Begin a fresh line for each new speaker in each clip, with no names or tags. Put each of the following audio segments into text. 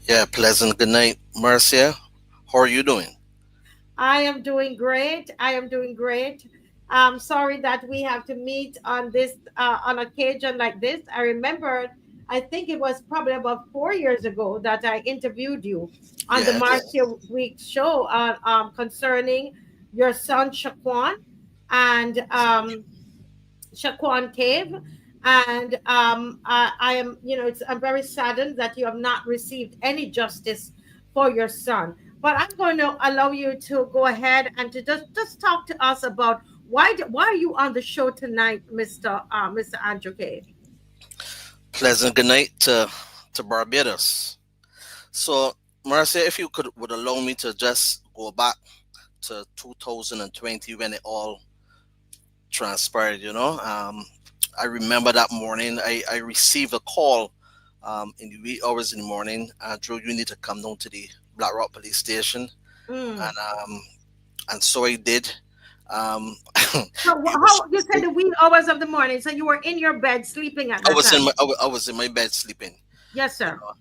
Yeah, pleasant good night, Marcia. How are you doing?
I am doing great. I am doing great. Sorry that we have to meet on this on occasion like this. I remember, I think it was probably about 4 years ago that I interviewed you on the
Yes,
Marcia Week show concerning your son Shaquan and Shaquan Cave. And I am, I'm very saddened that you have not received any justice for your son. But I'm going to allow you to go ahead and to just talk to us about why are you on the show tonight, Mr. Andrew Cave?
pleasant good night to Barbados. So, Marcia, if you could would allow me to just go back to 2020 when it all transpired. I remember that morning. I received a call in the wee hours in the morning. Andrew, you need to come down to the Black Rock Police Station,
Mm.
and so I did. Um,
So
it was
how you said the wee hours of the morning, so you were in your bed sleeping at
I
that
was in
time?
my bed sleeping.
Yes,
You
sir.
know,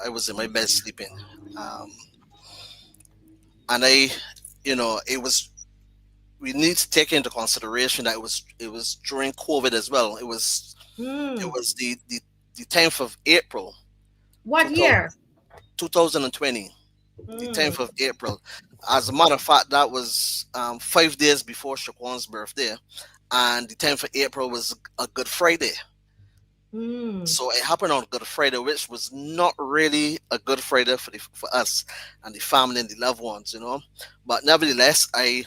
I was in my bed sleeping, um, and it was. We need to take into consideration that it was during COVID as well. It
Mm.
was the 10th of April,
What
2000
year?
2020. The
Mm.
10th of April. As a matter of fact, that was 5 days before Shaquan's birthday, and the 10th of April was a Good Friday.
Mm.
So it happened on Good Friday, which was not really a Good Friday for us and the family and the loved ones. But nevertheless, I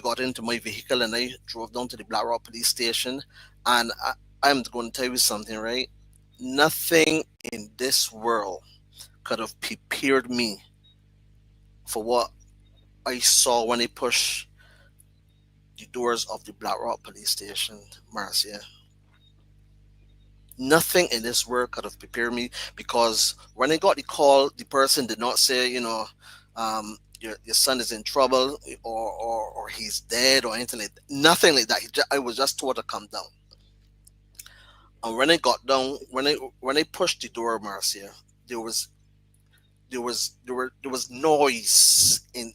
got into my vehicle and I drove down to the Black Rock Police Station, and I'm going to tell you something, right? Nothing in this world could have prepared me for what I saw when they pushed the doors of the Black Rock Police Station, Marcia. Nothing in this world could have prepared me, because when I got the call, the person did not say, your son is in trouble, or he's dead or anything like that. Nothing like that. I was just told to come down. And when I got down, when I pushed the door, Marcia, there was there was noise in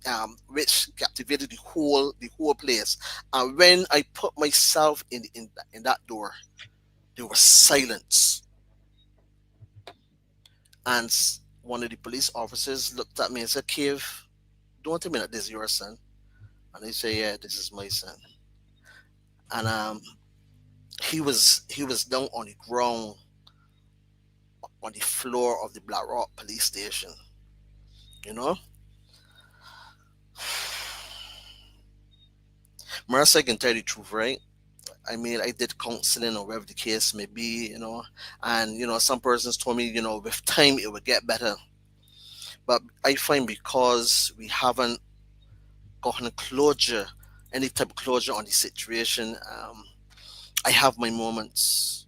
which captivated the whole place. And when I put myself in that door, there was silence. And one of the police officers looked at me and said, Cave, don't tell me that this is your son. And I say, yeah, this is my son. And he was down on the ground, on the floor of the Black Rock police station. You know? Marissa, I can tell you the truth, right? I mean, I did counseling or whatever the case may be. And some persons told me, with time it would get better. But I find because we haven't gotten closure, any type of closure on the situation, I have my moments.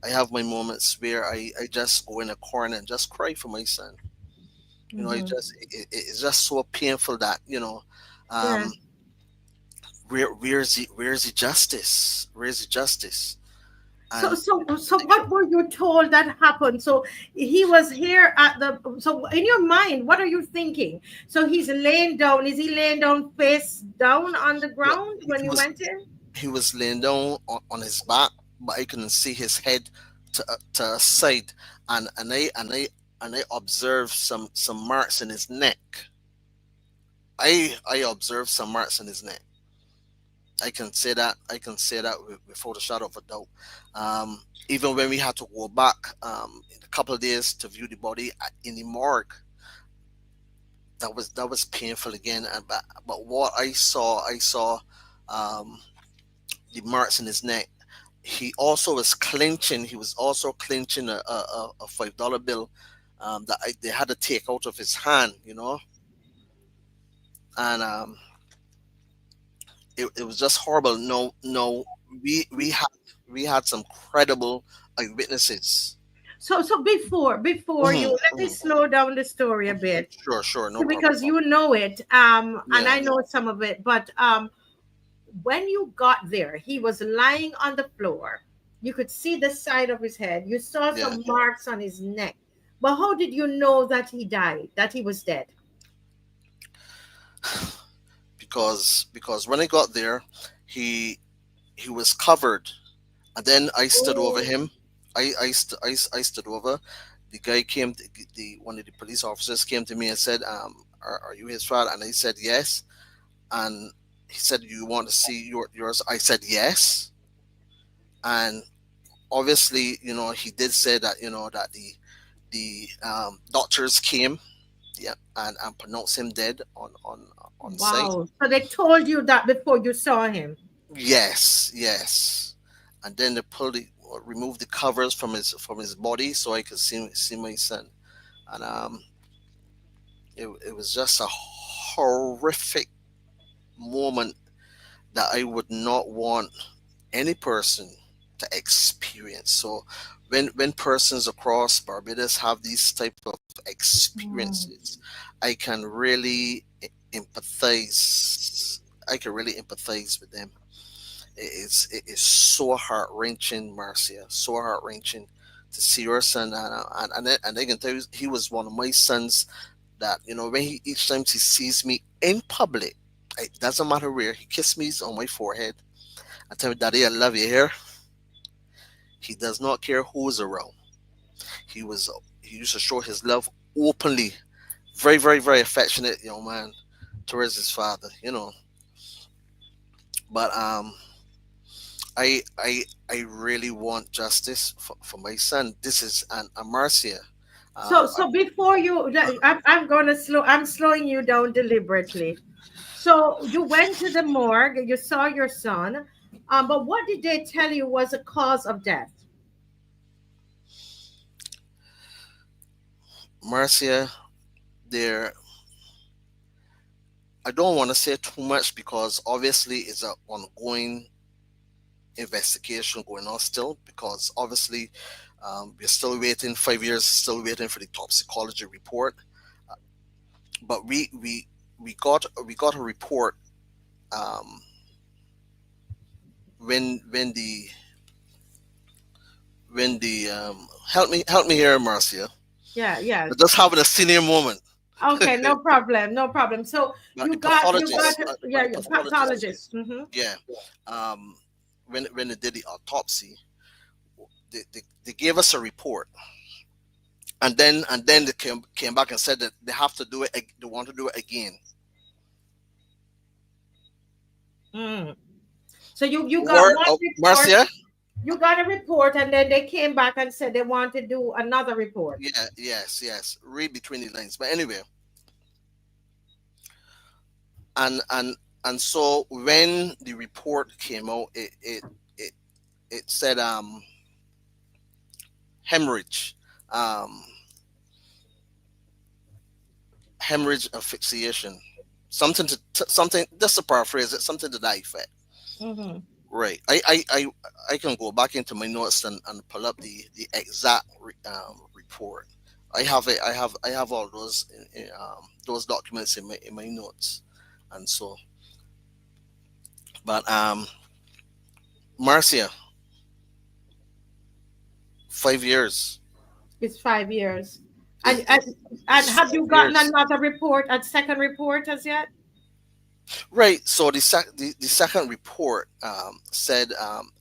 I have my moments where I just go in a corner and just cry for my son.
Mm-hmm.
It's just so painful that
Yeah.
um, where's the justice? Where's the justice?
So,
And
so what were you told that happened? So he was here at the. So in your mind, what are you thinking? So he's laying down. Is he laying down face down on the
yeah,
ground when
he
you
was
went in?
he was laying down on his back, but I couldn't see his head to a side, and I observed some marks in his neck. I observed some marks in his neck. I can say that. I can say that without a shadow of a doubt. Even when we had to go back in a couple of days to view the body in the morgue, that was painful again. But what I saw um, the marks in his neck. He also was clenching. He was also clenching a $5 bill that they had to take out of his hand. And it was just horrible. No, no, we had some credible eyewitnesses.
So before
Hmm.
you let me slow down the story a bit
Sure, sure, no problem
because
at all.
you know it, and
Yeah,
I know some of it, but when you got there, he was lying on the floor. You could see the side of his head. You saw
yeah.
some marks on his neck. But how did you know that he died, that he was dead?
Because when I got there, he he was covered, and then I stood over
Oh,
him. I stood over. The guy came. The one of the police officers came to me and said, are you his father?" And I said yes. And he said, "You want to see yours?" I said yes. And obviously, he did say that that the doctors came, yeah, and pronounced him dead on site.
wow. So they told you that before you saw him.
Yes, yes. And then they removed the covers from his body so I could see my son. And it was just a horrific moment that I would not want any person to experience. So when persons across Barbados have these type of
Mm.
experiences, I can really empathize. I can really empathize with them. It is so heart wrenching, Marcia. So heart wrenching to see your son, and I can tell you, he was one of my sons that when each time he sees me in public, it doesn't matter where, he kisses me on my forehead and tell me, "Daddy, I love you." Here, he does not care who's around. He was he used to show his love openly. Very, very, very affectionate young man towards his father. But I really want justice for my son. This is an Marcia.
So,
I,
so before you, I'm gonna I'm slowing you down deliberately. So you went to the morgue, you saw your son, but what did they tell you was a cause of death?
Marcia, there. I don't want to say too much because obviously it's an ongoing investigation going on still. Because obviously we're still waiting. 5 years, still waiting for the toxicology report. Uh, But we got a report um, when the help me here, Marcia.
Yeah, yeah.
We're just having a senior moment.
Okay, no problem, no problem. So
But the
you got,
pathologist,
yeah, yeah, pathologist. Mm-hmm.
yeah, um, when they did the autopsy, they gave us a report, and then they came back and said that they have to do it. They want to do it again.
Mm. So you got
Word
one
of
report,
Marcia.
you got a report, and then they came back and said they want to do another report.
Yeah, yes, yes. Read between the lines. But anyway, and so when the report came out, it, it said hemorrhage, um, hemorrhage asphyxiation, something. Just to paraphrase it, something to that effect.
Mm-hmm.
Right. I can go back into my notes and pull up the exact report. I have it. I have all those documents in my notes, and so. But Marcia, 5 years
It's 5 years.
is
And, and
is,
and
is
have
five
you gotten
years.
another report, a second report as yet?
Right. So the second report said um,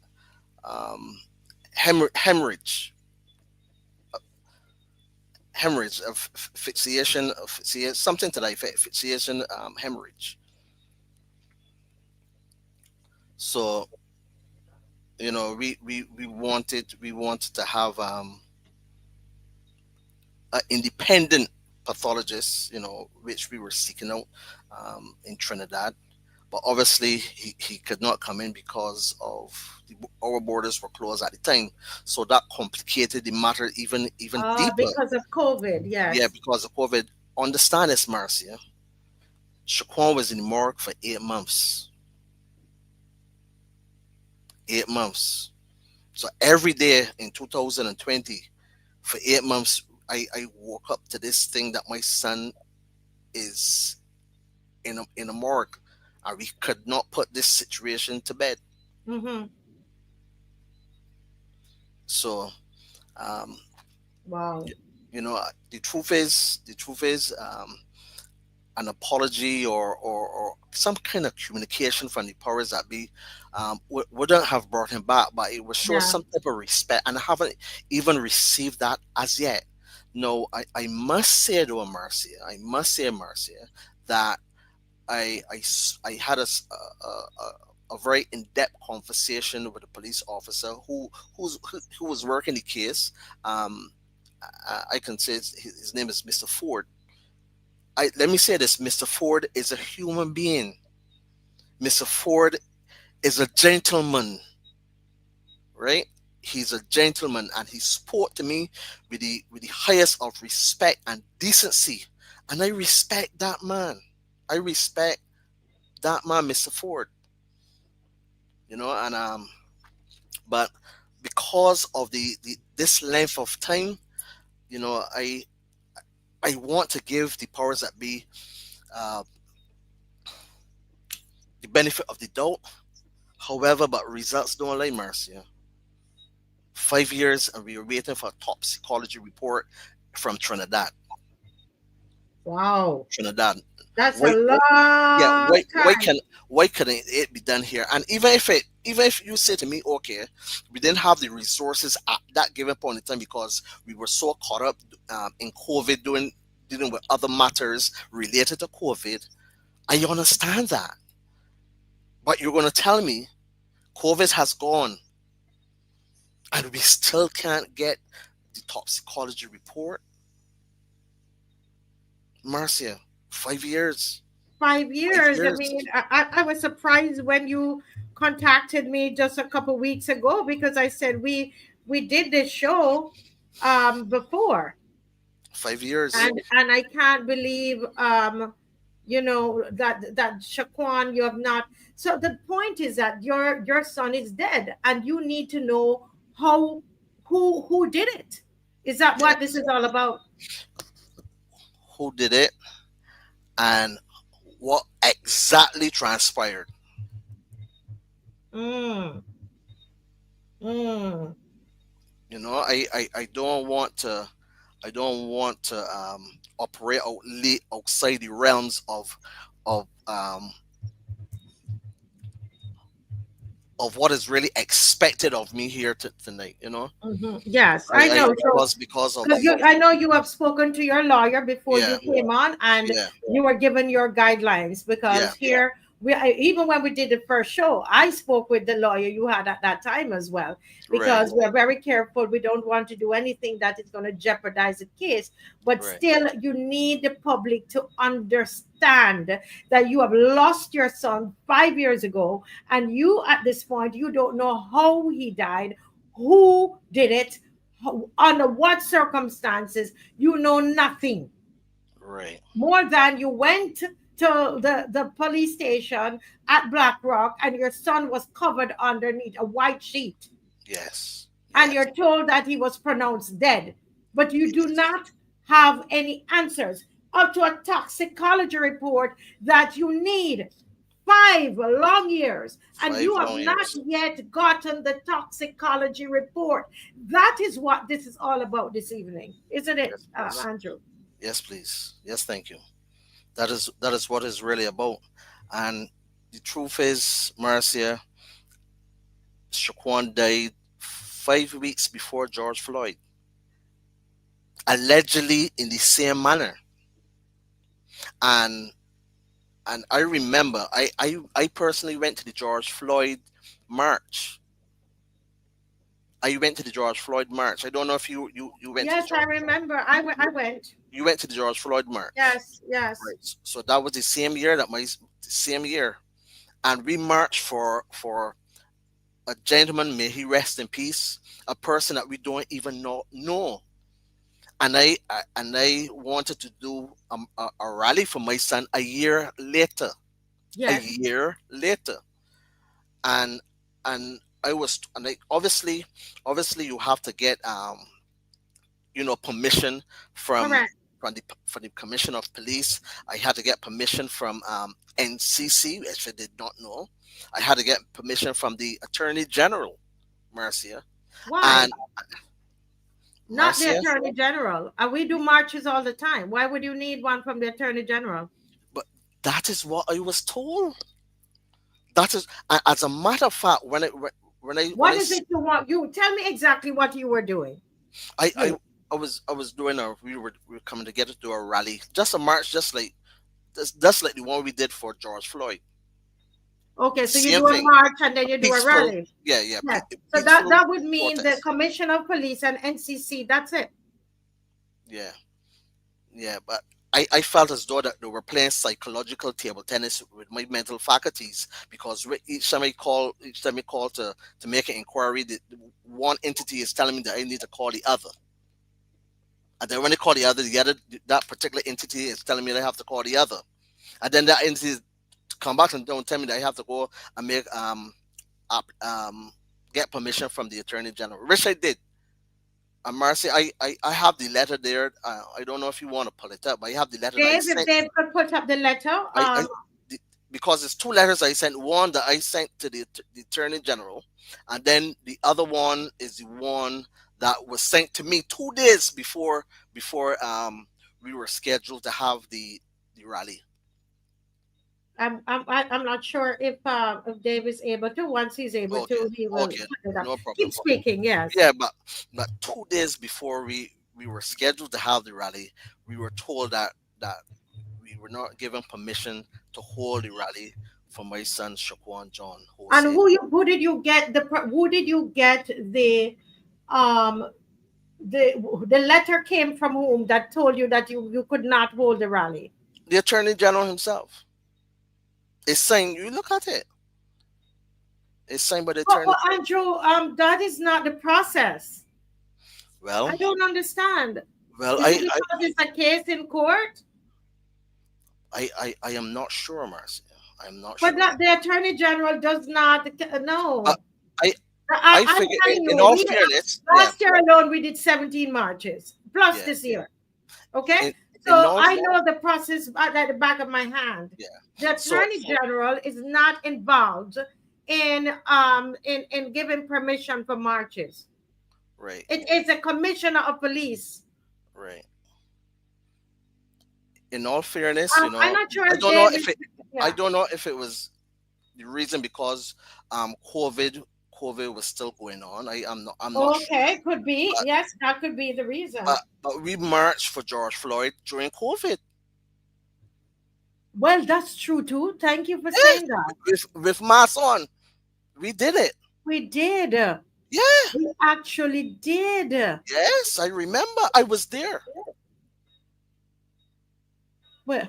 hemorrhage, of fixation, something to that effect, fixation, hemorrhage. So we wanted to have an independent pathologist, which we were seeking out in Trinidad. But obviously he could not come in because of our borders were closed at the time. So that complicated the matter even deeper.
Because of COVID,
Yeah,
yes.
because of COVID. Understand this, Marcia. Shaquan was in the morgue for 8 months. 8 months. So every day in 2020, for 8 months, I woke up to this thing that my son is in a morgue, and we could not put this situation to bed.
Mm-hmm.
So um,
Wow.
You know, the truth is, an apology or some kind of communication from the powers that be wouldn't have brought him back, but it would show
Yeah.
some type of respect, and I haven't even received that as yet. No, I must say though, Marcia, I must say, Marcia, that I had a very in-depth conversation with a police officer who was working the case. Um, I can say his name is Mr. Ford. Let me say this: Mr. Ford is a human being. Mr. Ford is a gentleman, right? He's a gentleman, and he spoke to me with the highest of respect and decency, and I respect that man. I respect that man, Mr. Ford. You know, and but because of the this length of time, you know, I want to give the powers that be uh, the benefit of the doubt. However, but results don't lie, Marcia. 5 years, and we were waiting for a toxicology report from Trinidad.
Wow.
Trinidad.
That's a
Why? Yeah.
long time.
Why couldn't it be done here? And even if you say to me, okay, we didn't have the resources at that given point in time because we were so caught up in COVID, doing dealing with other matters related to COVID. I understand that, but you're going to tell me COVID has gone, and we still can't get the toxicology report, Marcia. 5 years.
5 years. I mean,
5 years.
I was surprised when you contacted me just a couple weeks ago because I said we did this show before,
5 years.
and I can't believe that Shaquan, you have not. So the point is that your son is dead, and you need to know how who did it. Is that what this
Yes.
is all about?
Who did it and what exactly transpired?
Mm, mm.
You know, I don't want to. I don't want to operate outside the realms of of what is really expected of me here tonight. You know,
Yes, I know. So
because of
because
the
I know you have spoken to your lawyer before
yeah,
you came on, and
yeah,
you were given your guidelines.
yeah,
Because here, even when we did the first show, I spoke with the lawyer you had at that time as well,
right,
because we're very careful. We don't want to do anything that is going to jeopardize the case. But
right,
still, you need the public to understand that you have lost your son 5 years ago, and you, at this point, you don't know how he died, who did it, under what circumstances. You know nothing
right.
more than you went to the police station at Black Rock, and your son was covered underneath a white sheet,
Yes,
and
yes,
you're told that he was pronounced dead, but you do
yes.
not have any answers up to a toxicology report that you need 5 long years, and you
Five
have
long
not
years.
yet gotten the toxicology report. That is what this is all about this evening, isn't it,
Yes, please.
Andrew?
Yes, please. Yes, thank you. That is what it's really about. And the truth is, Marcia, Shaquan died 5 weeks before George Floyd, allegedly in the same manner. And I remember I personally went to the George Floyd march. I went to the George Floyd march. I don't know if you went to the
Yes, I
George
remember. I went.
you went to the George Floyd march.
Yes, yes.
Right. So that was the same year that my the same year. And we marched for a gentleman, may he rest in peace, a person that we don't even know. And I wanted to do a rally for my son a year later, a
Yes,
year later, and and I obviously you have to get permission from
correct.
from the commission of police. I had to get permission from NCC, which I did not know. I had to get permission from the attorney general, Marcia.
Why?
And
Not the
Marcia.
attorney general. We do marches all the time. Why would you need one from the attorney general?
But that is what I was told. That is, as a matter of fact, when
What is it you want? You tell me exactly what you were doing.
I I,
Please.
I was doing a we were coming together to do a rally, just a march, just like the one we did for George Floyd.
Okay, so you
Same
do a
thing,
march and then
a
you do a
peaceful,
rally.
yeah, yeah,
Yeah. So that
peaceful
that would mean the
protest.
commission of police and NCC. That's it.
Yeah, yeah, but I felt as though that they were playing psychological table tennis with my mental faculties, because each time I call to make an inquiry, the one entity is telling me that I need to call the other, and then when I call the other, that particular entity is telling me that I have to call the other, and then that entity come back and don't tell me that I have to go and make get permission from the attorney general, which I did. Marcy, I have the letter there. I don't know if you want to pull it up, but I have the letter that I
Dave, if
sent.
Dave could put up the letter,
I the, because it's two letters I sent. One that I sent to the attorney general, and then the other one is the one that was sent to me 2 days before we were scheduled to have the rally.
I'm not sure if Dave is able to. Once he's able
Okay,
to, he will
okay,
put it up.
no problem.
Keep speaking. Yes.
Yeah, but 2 days before we were scheduled to have the rally, we were told that we were not given permission to hold the rally for my son Shaquan John
And
Jose.
who did you get who did you get um the letter came from whom that told you that you could not hold the rally?
The Attorney General himself is saying, you look at it. It's signed by the Attorney
But
General.
Andrew, that is not the process. I
Well,
don't understand.
well,
Is it because it's a case in court?
I am not sure, Marcia. I'm not
But
sure.
that the attorney general does not
Uh,
no.
I
I'm
figure,
telling you,
in all
we
fairness, yeah,
last year alone we did 17 marches plus
yeah.
this year. Okay,
In
so
all,
I know the process at the back of my hand.
yeah.
The
So
attorney general is not involved in giving permission for marches.
right,
It is a commissioner of police.
right. In all fairness,
I'm not sure
I
if
don't know
Dave
if
is.
it. I
Yeah.
don't know if it was the reason because COVID was still going on. I'm not sure.
Okay, could be.
But
Yes, that could be the reason.
but we marched for George Floyd during COVID.
Well, that's true too. Thank you for
Yes,
saying that.
with masks on. We did it.
We did.
Yeah.
We actually did.
Yes, I remember. I was there.
Well,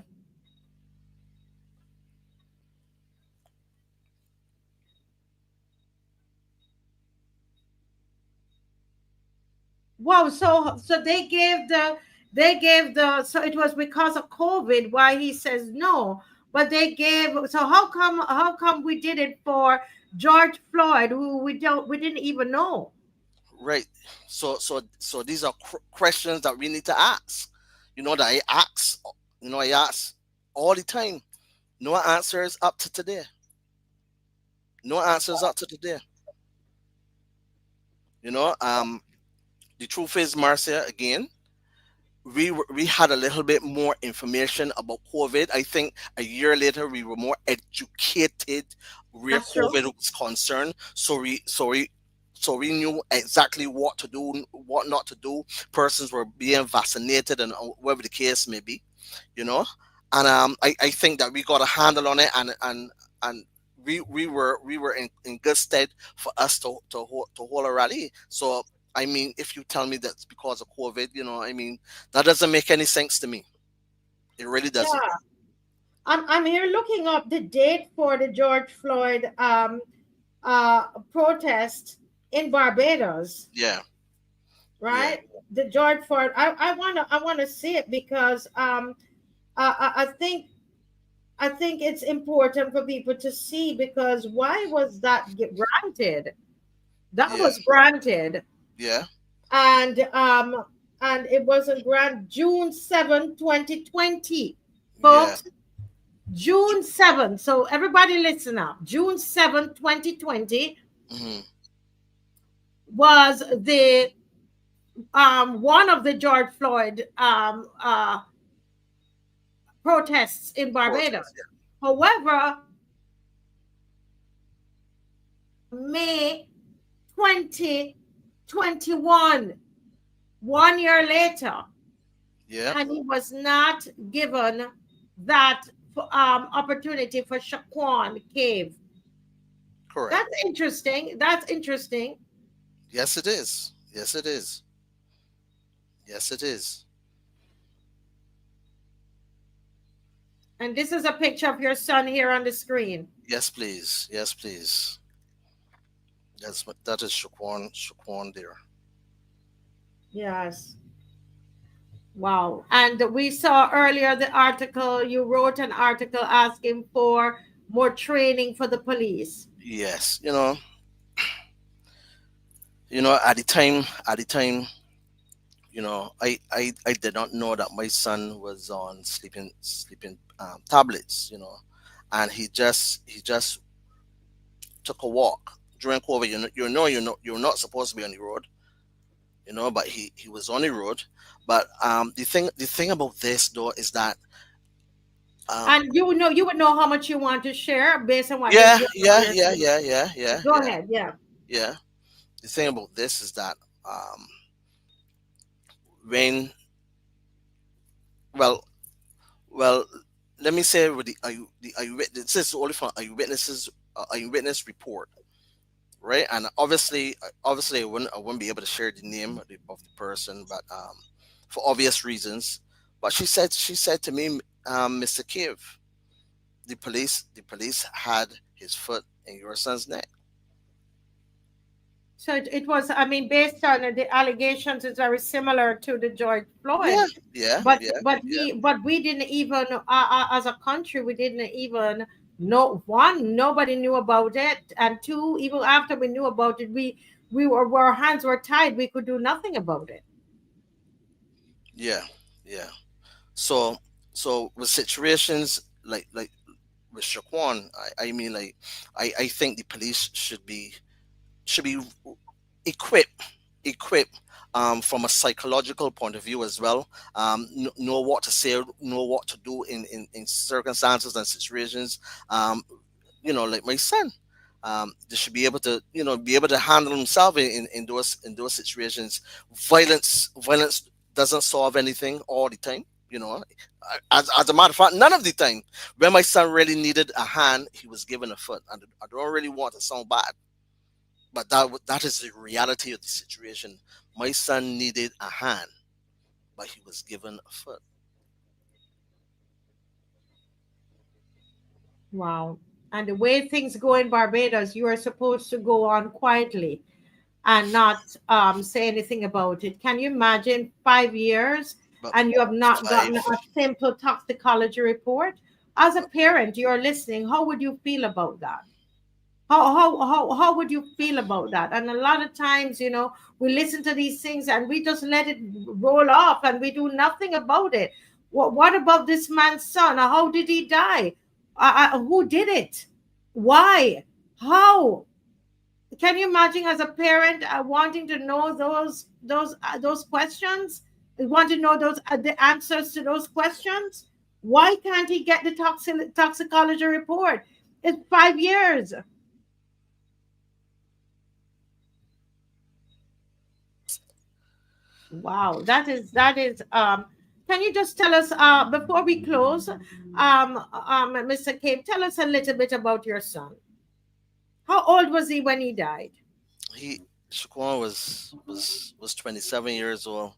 wow. So they gave the so it was because of COVID why he says no. But they gave so how come we did it for George Floyd who we didn't even know.
Right. So these are questions that we need to ask. That I ask. I ask all the time. No answers up to today. No answers up to today. You know. The truth is, Marcia, again, we had a little bit more information about COVID. I think a year later we were more educated where
That's true.
COVID was concerned. So we knew exactly what to do, what not to do. Persons were being vaccinated, and whatever the case may be, you know. And I think that we got a handle on it, and we were in good stead for us to hold a rally. So I mean, if you tell me that's because of COVID, I mean, that doesn't make any sense to me. It really doesn't.
Yeah. I'm here looking up the date for the George Floyd protest in Barbados,
Yeah, yeah,
right? The George Floyd. I wanna see it because I think it's important for people to see because why was that granted? That
yeah,
was granted,
yeah,
and it wasn't granted June 7, 2020,
yeah.
folks. June 7th. So everybody listen up. June 7th, 2020
Hmm.
was the one of the George Floyd protests in
Protest.
Barbados. However, May 2021, 1 year later,
Yeah.
and he was not given that opportunity for Shaquan Cave.
Correct.
That's interesting. That's interesting.
Yes, it is. Yes, it is. Yes, it is.
And this is a picture of your son here on the screen.
Yes, please. Yes, please. That is Shaquan. Shaquan there.
Yes. Wow. And we saw earlier the article, you wrote an article asking for more training for the police.
Yes. At the time, I did not know that my son was on sleeping tablets. And he just took a walk during COVID. You're not supposed to be on the road. But he was on the road. But the thing about this though is that um,
And you would know how much you want to share based on what this
yeah,
young
yeah,
lawyer
yeah,
said.
yeah, yeah, yeah,
Go
yeah,
ahead. Yeah.
yeah. The thing about this is that when well well let me say with the eyewitness, this is only from eyewitness report, right? And obviously I wouldn't be able to share the name of the person, but for obvious reasons. But she said to me, Mr. Cave, the police had his foot in your son's neck.
So it was, I mean, based on the allegations, it's very similar to the George Floyd.
Yeah, yeah,
But
yeah,
but
yeah,
we didn't even as a country we didn't even know. One, nobody knew about it, and two, even after we knew about it, our hands were tied. We could do nothing about it.
yeah, yeah. So with situations like with Shaquan, I mean, like, I think the police should be equipped from a psychological point of view as well. Know what to say, know what to do in circumstances and situations. Um, like my son, they should be able to handle himself in those situations. Violence doesn't solve anything all the time. As a matter of fact, none of the time. When my son really needed a hand, he was given a foot, and I don't really want to sound bad, but that is the reality of the situation. My son needed a hand, but he was given a foot.
Wow. And the way things go in Barbados, you are supposed to go on quietly and not say anything about it. Can you imagine 5 years
But
and you have not gotten
five,
a simple toxicology report? As a parent, you're listening. How would you feel about that? How would you feel about that? And a lot of times, we listen to these things and we just let it roll off and we do nothing about it. What about this man's son? How did he die? Who did it? Why? How? Can you imagine as a parent wanting to know those questions? Want to know those the answers to those questions? Why can't he get the toxicology report? It's 5 years. Wow, that is. Can you just tell us before we close, Mr. Cave, tell us a little bit about your son. How old was he when he died?
he Shaquan was 27 years old.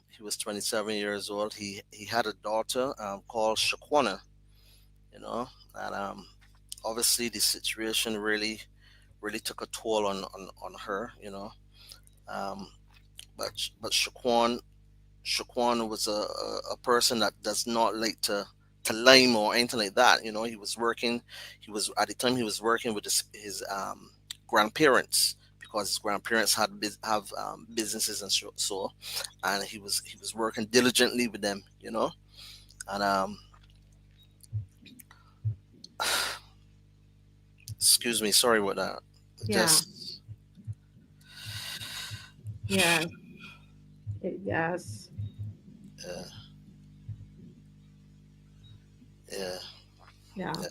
He was 27 years old. He had a daughter called Shaquana. And obviously the situation really took a toll on her. Um, but Shaquan was a person that does not like to lame or anything like that. He was working. He was at the time he was working with his grandparents, because his grandparents have businesses and so, and he was working diligently with them. And excuse me, sorry about that.
Yeah,
Just
yeah. Yes.
Yeah, yeah,
Yeah.
yeah,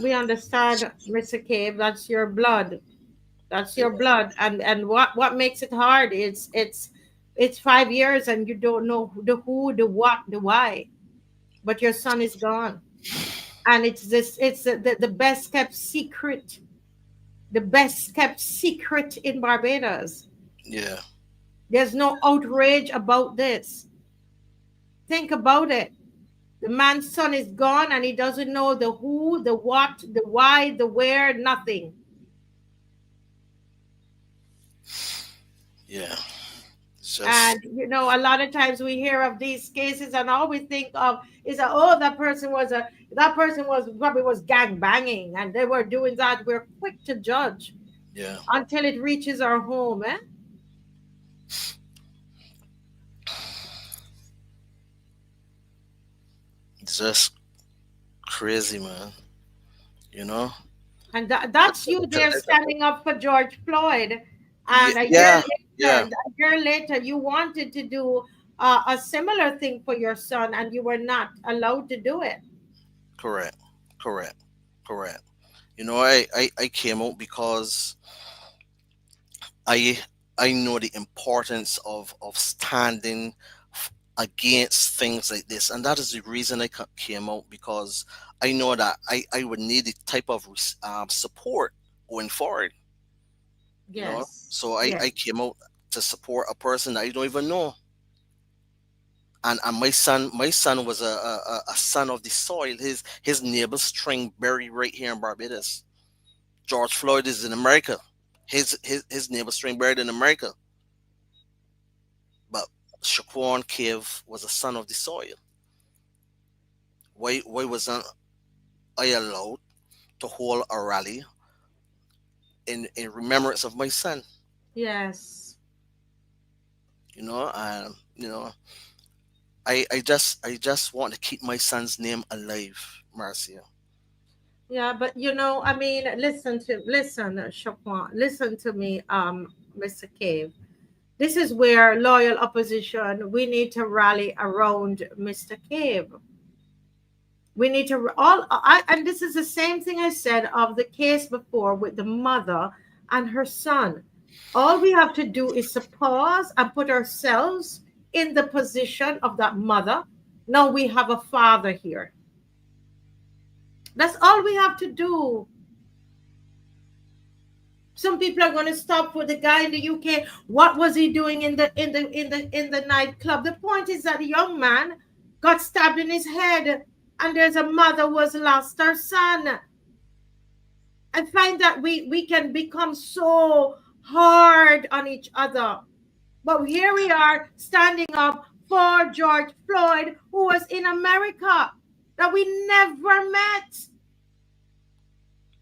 We
yeah,
understand, Mr. Cave, that's your blood. That's
yeah,
your blood. And what makes it hard is it's 5 years and you don't know the who, the what, the why. But your son is gone. And it's the best kept secret, the best kept secret in Barbados.
yeah,
There's no outrage about this. Think about it. The man's son is gone and he doesn't know the who, the what, the why, the where, nothing.
yeah. It's just,
And a lot of times we hear of these cases, and all we think of is that, oh, that person was probably was gang banging and they were doing that. We're quick to judge
yeah,
until it reaches our home, eh?
it's just crazy, man. You know.
And that's you there standing up for George Floyd.
Yeah,
And a year
yeah, yeah.
later, you wanted to do a similar thing for your son, and you were not allowed to do it.
Correct, correct, correct. I came out because I I know the importance of standing against things like this, and that is the reason came out, because I know that I would need the type of support going forward.
Yes,
So I
yes,
came out to support a person that I don't even know, and my son was a son of the soil. His neighbor's string buried right here in Barbados. George Floyd is in America. His neighbor string buried in America. But Shaquan Cave was a son of the soil. Why wasn't I allowed to hold a rally in remembrance of my son?
yes.
And I just want to keep my son's name alive, Marcia.
Yeah, but I mean, listen, Shaquan, listen to me, Mr. Cave. This is where loyal opposition, we need to rally around Mr. Cave. We need to and this is the same thing I said of the case before with the mother and her son. All we have to do is to pause and put ourselves in the position of that mother. Now we have a father here. That's all we have to do. Some people are going to stop with the guy in the UK. What was he doing in the nightclub? The point is that the young man got stabbed in his head, and there's a mother who has lost her son. I find that we can become so hard on each other. But here we are standing up for George Floyd, who was in America, that we never met.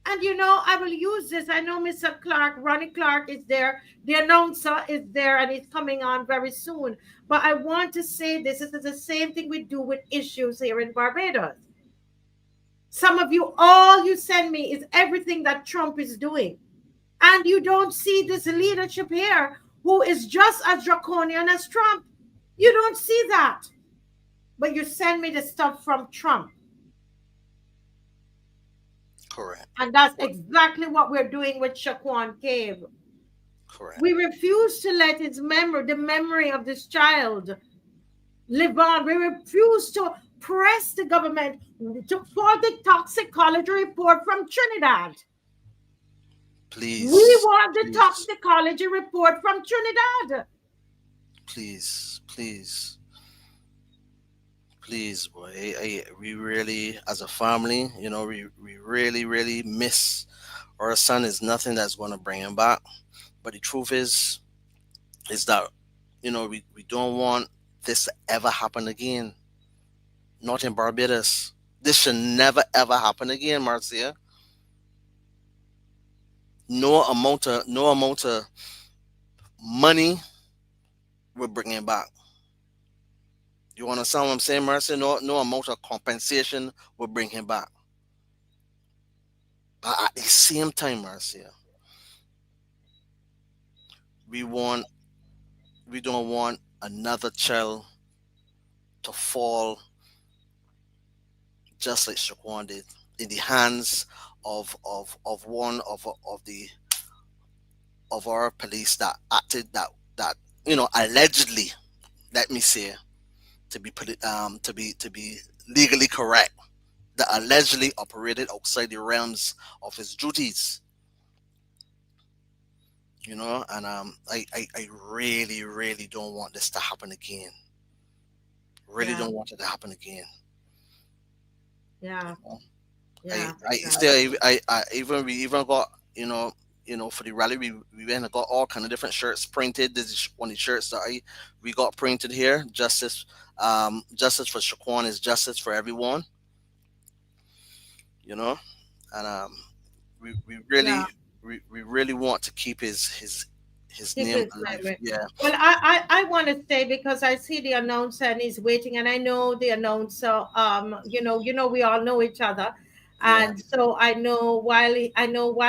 And I will use this. I know Mr. Clark, Ronnie Clark is there. The announcer is there and he's coming on very soon. But I want to say this is the same thing we do with issues here in Barbados. Some of you, all you send me is everything that Trump is doing. And you don't see this leadership here who is just as draconian as Trump. You don't see that. But you send me the stuff from Trump.
Correct.
And that's
Correct.
exactly what we're doing with Shaquan Cave.
Correct.
We refuse to let his memory, the memory of this child, live on. We refuse to press the government for the toxicology report from Trinidad. We
Please,
want the
please,
toxicology report from Trinidad.
please, please, please, boy. We really, as a family, we really, really miss our son. Is nothing that's going to bring him back. But the truth is that we don't want this to ever happen again. Not in Barbados. This should never ever happen again, Marcia. No amount of money will bring him back. You understand what I'm saying, Marcia? No amount of compensation will bring him back. But at the same time, Marcia, we want we don't want another child to fall just like Shaquan did in the hands of one of the of our police that acted that allegedly, let me say, to be legally correct, that allegedly operated outside the realms of his duties. And I really really don't want this to happen again. Really
Yeah.
don't want it to happen again.
Yeah.
You know?
Yeah.
I still I even we even got, for the rally, we went and got all kind of different shirts printed. This is one of the shirts that I we got printed here. Justice for Shaquan is justice for everyone. You know, and we
Yeah.
really we really want to keep his
Keep
name
his
alive.
memory.
Yeah,
Well, I want to say, because I see the announcer and he's waiting, and I know the announcer. We all know each other,
yeah,
and so I know while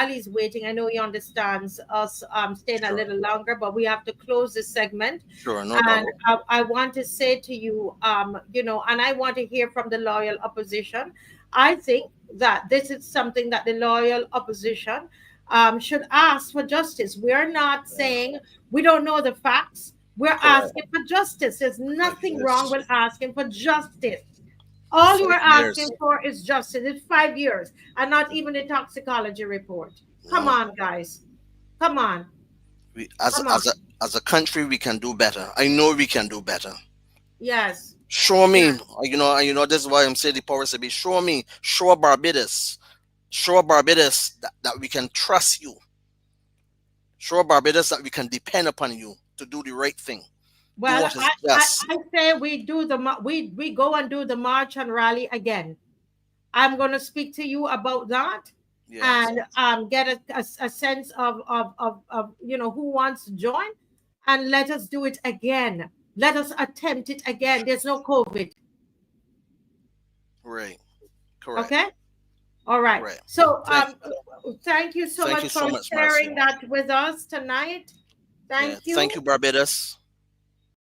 he's waiting, I know he understands us staying a
sure,
little longer, but we have to close this segment.
sure, no
And
problem.
I want to say to you, and I want to hear from the loyal opposition. I think that this is something that the loyal opposition should ask for justice. We're not
Yeah,
saying we don't know the facts. We're
correct.
asking for justice. There's nothing wrong
Yes,
with asking for justice. All you are
5 years.
asking for is justice. It's 5 years and not even a toxicology report. Come
No,
on, guys. Come on.
we
Come on.
as a country we can do better. I know we can do better.
Yes.
Show
Yeah.
me, this is why I'm saying the powers to be. Show me, show Barbados that we can trust you. Show Barbados that we can depend upon you to do the right thing, do
Well,
what is just.
I say we do we go and do the march and rally again. I'm going to speak to you about that,
Yeah,
and get a sense of who wants to join, and let us do it again. Let us attempt it again. There's no COVID.
right, correct,
Okay. All right.
right.
So
Thank
thank you so
thank you
much
so
for
much, Marcia.
sharing that with us tonight.
Yeah,
Thank
thank you,
you.
Barbados.